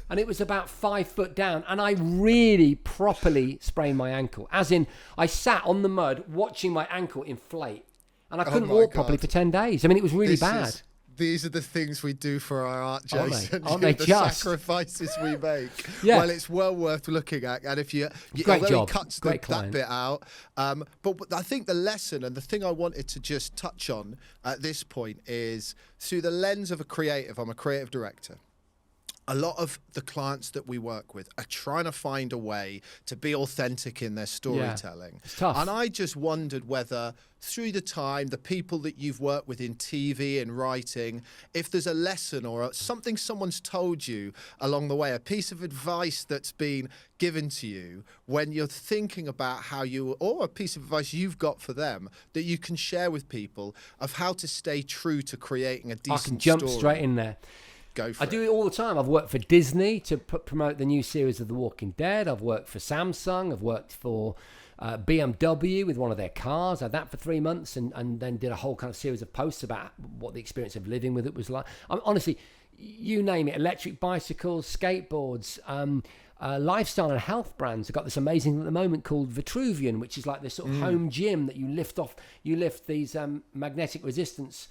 and it was about 5 foot down, and I really properly sprained my ankle. As in, I sat on the mud watching my ankle inflate, and I couldn't walk properly for 10 days. I mean, it was really bad. These are the things we do for our art, Jason. Aren't they the just? sacrifices we make. Yeah. Well, it's well worth looking at. And if you Great job. He cuts that bit out. But I think the lesson, and the thing I wanted to just touch on at this point, is through the lens of a creative. I'm a creative director. A lot of the clients that we work with are trying to find a way to be authentic in their storytelling. Yeah, it's tough. And I just wondered whether, through the time, the people that you've worked with in TV and writing, if there's a lesson or something someone's told you along the way, a piece of advice that's been given to you when you're thinking about how you, or a piece of advice you've got for them that you can share with people of how to stay true to creating a decent story. I can jump straight in there. I do it all the time. I've worked for Disney to promote the new series of The Walking Dead. I've worked for Samsung. I've worked for BMW with one of their cars. I had that for 3 months, and then did a whole kind of series of posts about what the experience of living with it was like. Honestly, you name it, electric bicycles, skateboards, lifestyle and health brands. I've got this amazing thing at the moment called Vitruvian, which is like this sort of home gym that you lift these magnetic resistance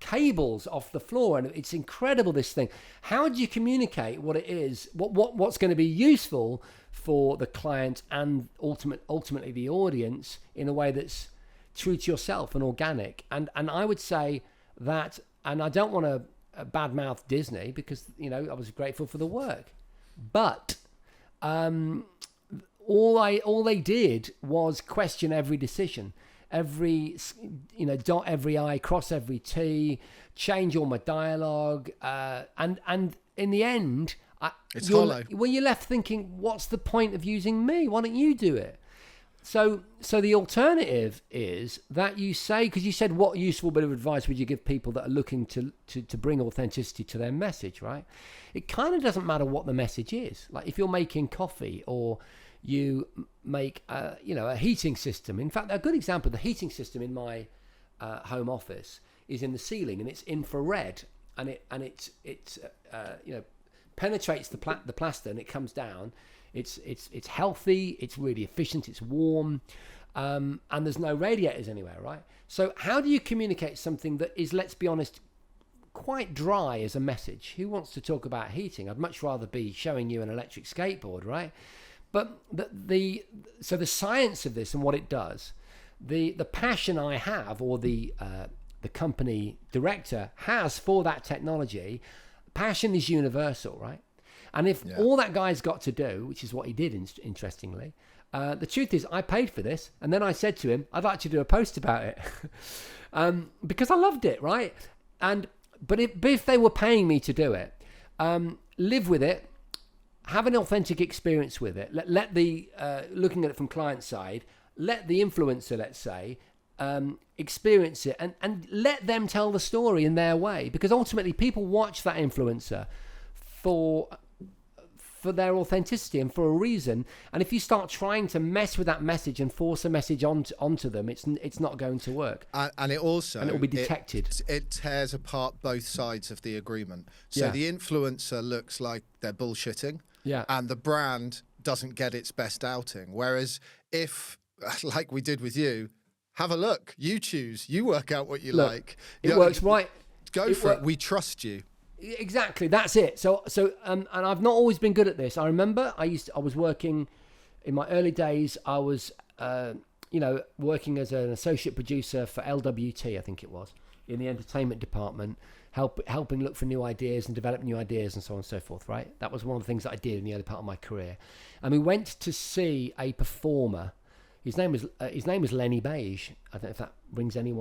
cables off the floor, and it's incredible, this thing. How do you communicate what it is, what's going to be useful for the client and ultimately the audience in a way that's true to yourself and organic? And I would say that, and I don't want to badmouth Disney, because I was grateful for the work, but all they did was question every decision. dot every I, cross every T, change all my dialogue, and in the end, it's hollow. Well, you're left thinking, what's the point of using me? Why don't you do it? So the alternative is that you say, because you said, what useful bit of advice would you give people that are looking to bring authenticity to their message, right? It kind of doesn't matter what the message is. Like if you're making coffee or you make, a heating system. In fact, a good example, the heating system in my home office is in the ceiling, and it's infrared, and it penetrates the plaster, and it comes down. It's healthy, it's really efficient, it's warm, and there's no radiators anywhere, right? So how do you communicate something that is, let's be honest, quite dry as a message? Who wants to talk about heating? I'd much rather be showing you an electric skateboard, right? But the science of this and what it does, the passion I have, or the company director has for that technology, passion is universal, right? And if all that guy's got to do, which is what he did, interestingly, the truth is I paid for this. And then I said to him, I'd like to do a post about it because I loved it, right? But if they were paying me to do it, live with it, have an authentic experience with it, let the, looking at it from client side, let the influencer, let's say, experience it and let them tell the story in their way. Because ultimately people watch that influencer for their authenticity and for a reason. And if you start trying to mess with that message and force a message onto them, it's not going to work. And it will be detected. It tears apart both sides of the agreement. So the influencer looks like they're bullshitting, and the brand doesn't get its best outing. Whereas if, like we did with you, have a look, you choose, you work out what you like. It works right. Go for it. We trust you. Exactly, that's it. So, and I've not always been good at this. I remember I was working in my early days. I was, working as an associate producer for LWT, I think it was, in the entertainment department, helping look for new ideas and develop new ideas and so on and so forth. Right, that was one of the things that I did in the early part of my career. And we went to see a performer. His name was Lenny Beige. I don't know if that rings any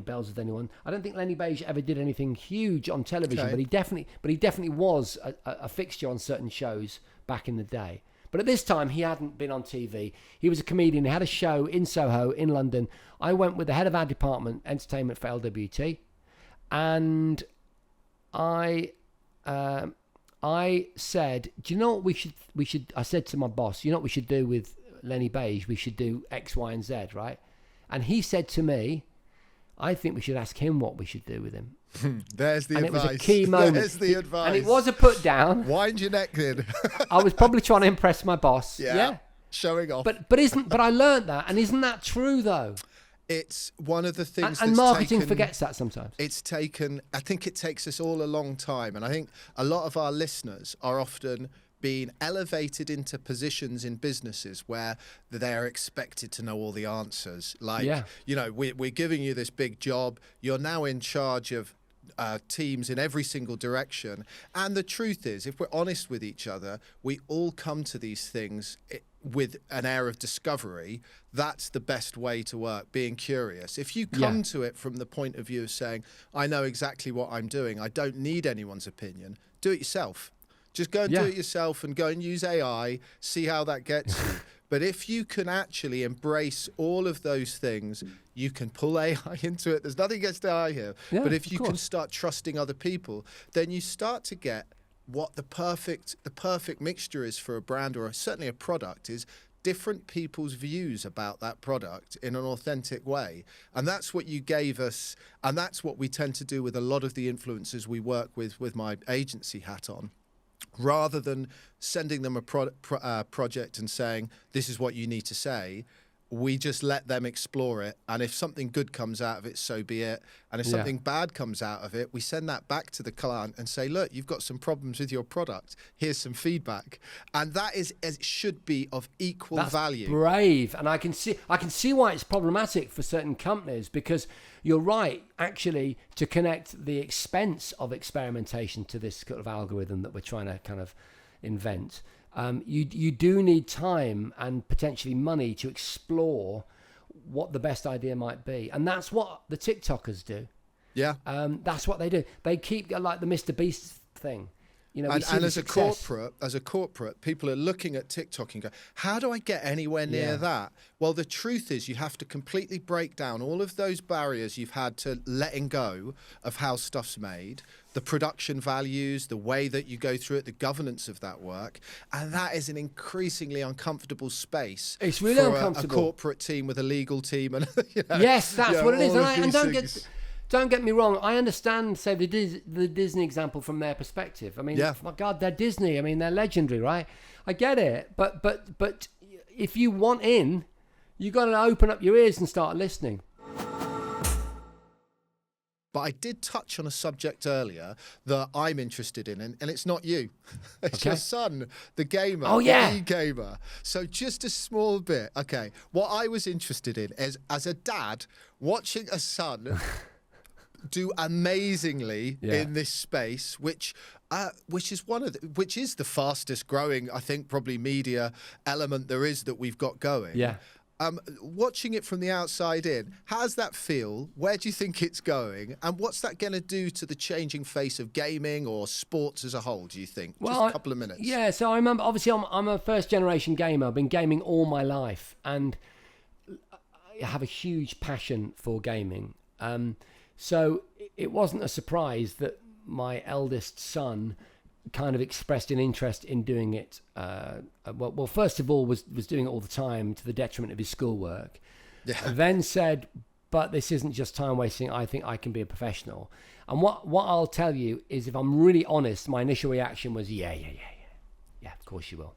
bells with anyone. I don't think Lenny Beige ever did anything huge on television, but he definitely was a fixture on certain shows back in the day. But at this time, he hadn't been on TV. He was a comedian. He had a show in Soho, in London. I went with the head of our department, entertainment for LWT, and I said, "Do you know what we should?" I said to my boss, "You know what we should do with Lenny Beige? We should do X, Y, and Z, right?" And he said to me, "I think we should ask him what we should do with him." There's the advice. It was a key moment. There's the advice. And it was a put down. Wind your neck in. I was probably trying to impress my boss. Yeah. Showing off. But I learned that, and isn't that true though? It's one of the things and marketing forgets that sometimes. I think it takes us all a long time, and I think a lot of our listeners are often being elevated into positions in businesses where they're expected to know all the answers. Like, we're giving you this big job. You're now in charge of teams in every single direction. And the truth is, if we're honest with each other, we all come to these things with an air of discovery. That's the best way to work, being curious. If you come to it from the point of view of saying, I know exactly what I'm doing, I don't need anyone's opinion, do it yourself. Just go and do it yourself and go and use AI, see how that gets you. But if you can actually embrace all of those things, you can pull AI into it. There's nothing against AI here. Yeah, but if you can start trusting other people, then you start to get what the perfect mixture is for a brand, or certainly a product, is different people's views about that product in an authentic way. And that's what you gave us. And that's what we tend to do with a lot of the influencers we work with my agency hat on. Rather than sending them a project and saying, this is what you need to say, we just let them explore it. And if something good comes out of it, so be it. And if something bad comes out of it, we send that back to the client and say, look, you've got some problems with your product. Here's some feedback. And that is, as it should be, of equal value. That's brave. And I can see why it's problematic for certain companies, because you're right, actually, to connect the expense of experimentation to this sort of algorithm that we're trying to kind of invent. You do need time and potentially money to explore what the best idea might be. And that's what the TikTokers do. Yeah. That's what they do. They keep like the Mr. Beast thing. You know, and as a corporate, people are looking at TikTok and go, how do I get anywhere near that? Well, the truth is you have to completely break down all of those barriers you've had to letting go of how stuff's made, the production values, the way that you go through it, the governance of that work. And that is an increasingly uncomfortable space. It's really for uncomfortable. A corporate team with a legal team. And yes, that's what it is. And don't get me wrong. I understand, say, the Disney example from their perspective. I mean, my God, they're Disney. I mean, they're legendary, right? I get it. But if you want in, you got to open up your ears and start listening. But I did touch on a subject earlier that I'm interested in, and it's not you. It's your son, the gamer, the e-gamer. So just a small bit. Okay, what I was interested in is, as a dad, watching a son do amazingly in this space, which is the fastest growing, I think, probably media element there is that we've got going. Yeah. Watching it from the outside in, how does that feel? Where do you think it's going? And what's that going to do to the changing face of gaming or sports as a whole, do you think? Just a couple of minutes. Yeah, so I remember, obviously, I'm a first-generation gamer. I've been gaming all my life, and I have a huge passion for gaming. So it wasn't a surprise that my eldest son kind of expressed an interest in doing it. Well, first of all, was doing it all the time to the detriment of his schoolwork. Yeah. Then said, but this isn't just time wasting. I think I can be a professional. And what I'll tell you is, if I'm really honest, my initial reaction was, yeah, of course you will.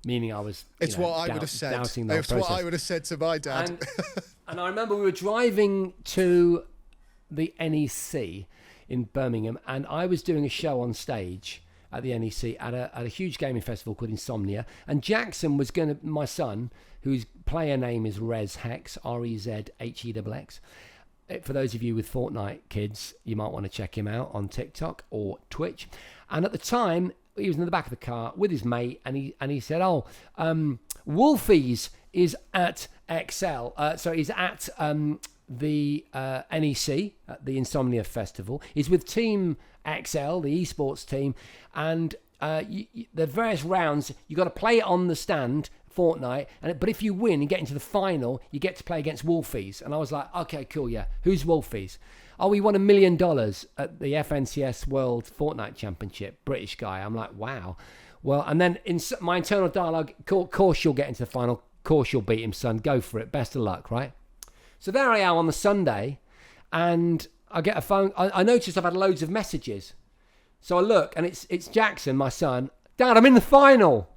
Meaning I was, it's what I would have said. It's what I would have said to my dad. And I remember we were driving to the NEC in Birmingham, and I was doing a show on stage at the NEC at a huge gaming festival called Insomnia, and Jackson was my son, whose player name is Rez Hex, REZHEXX. For those of you with Fortnite kids, you might want to check him out on TikTok or Twitch. And at the time, he was in the back of the car with his mate, and he said, Wolfies is at XL, so he's at the NEC at the Insomnia Festival. He's with Team XL, the esports team, and the various rounds, you got to play it on the stand, Fortnite, but if you win and get into the final, you get to play against Wolfies. And I was like, okay, cool, yeah. Who's Wolfies? Oh, he won $1 million at the FNCS World Fortnite Championship. British guy. I'm like, wow. Well, and then in my internal dialogue, of course you'll get into the final. Of course you'll beat him, son. Go for it. Best of luck, right? So there I am on the Sunday, and I get a phone. I noticed I've had loads of messages. So I look, and it's Jackson, my son. Dad, I'm in the final.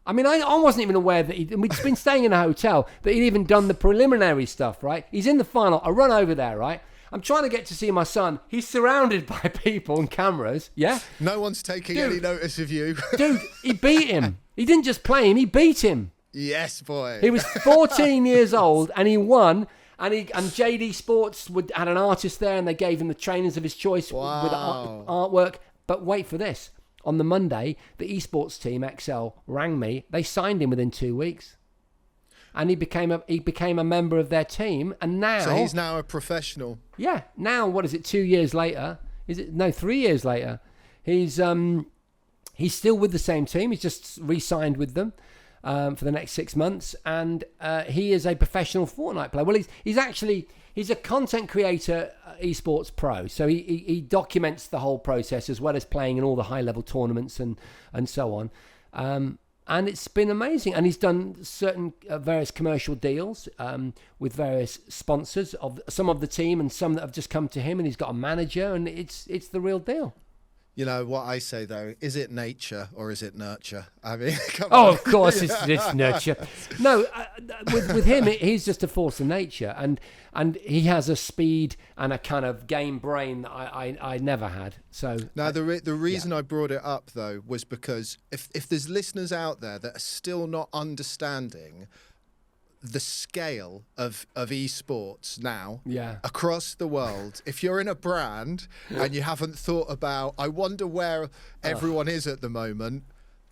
I mean, I wasn't even aware that we'd been staying in a hotel, that he'd even done the preliminary stuff, right? He's in the final. I run over there, right? I'm trying to get to see my son. He's surrounded by people and cameras, yeah? No one's taking any notice of you. Dude, he beat him. He didn't just play him, he beat him. Yes, boy. He was 14 years old, and he won. And JD Sports had an artist there, and they gave him the trainers of his choice with artwork. But wait for this. On the Monday, the esports team, XL, rang me. They signed him within 2 weeks. And he became a member of their team. And now... So he's now a professional. Yeah. Now, what is it, 2 years later? 3 years later. He's still with the same team. He's just re-signed with them. For the next 6 months, and he is a professional Fortnite player. Well, he's a content creator, esports pro, so he documents the whole process as well as playing in all the high level tournaments and so on. And it's been amazing. And he's done certain various commercial deals with various sponsors of some of the team and some that have just come to him, and he's got a manager, and it's the real deal. You know, what I say, though, is it nature or is it nurture? I mean, come on. Oh, of course, it's nurture. No, with him, he's just a force of nature. And he has a speed and a kind of game brain that I never had. So now, the reason I brought it up, though, was because if there's listeners out there that are still not understanding the scale of esports now across the world, if you're in a brand and you haven't thought about, I wonder where everyone is at the moment,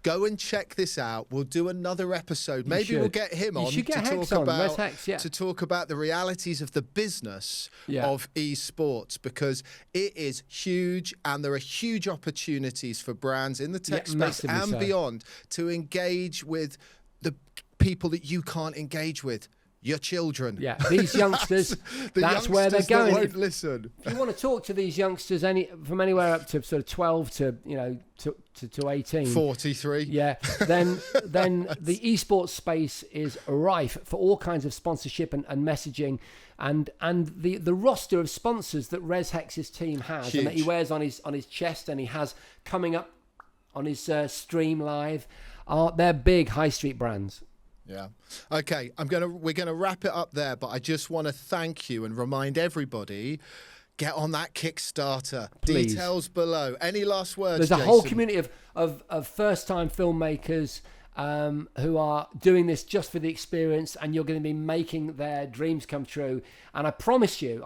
Go and check this out. We'll do another episode. Maybe we'll get him on to talk about the realities of the business of esports, because it is huge and there are huge opportunities for brands in the tech space and beyond to engage with the people that you can't engage with. Your children. Yeah, these youngsters, that's where they're going. That won't listen. If you want to talk to these youngsters from anywhere up to sort of 12 to, to 18. 43. Yeah, then the esports space is rife for all kinds of sponsorship and messaging, and the roster of sponsors that ResHex's team has, huge, and that he wears on his chest and he has coming up on his stream live, they're big high street brands. Yeah. Okay, we're gonna wrap it up there, but I just want to thank you and remind everybody, get on that Kickstarter. Please. Details below. Any last words? There's a Jason? whole community of first-time filmmakers who are doing this just for the experience, and you're going to be making their dreams come true. And I promise you,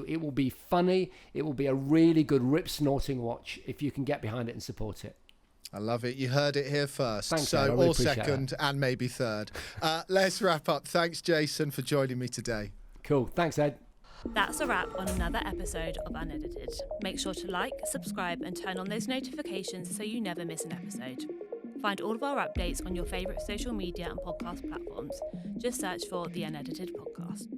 it will be funny. It will be a really good rip-snorting watch if you can get behind it and support it. I love it. You heard it here first. Thanks, so, Ed. I really or appreciate second, that. and maybe third. Let's wrap up. Thanks, Jason, for joining me today. Cool. Thanks, Ed. That's a wrap on another episode of UnEDited. Make sure to like, subscribe, and turn on those notifications so you never miss an episode. Find all of our updates on your favourite social media and podcast platforms. Just search for the UnEDited podcast.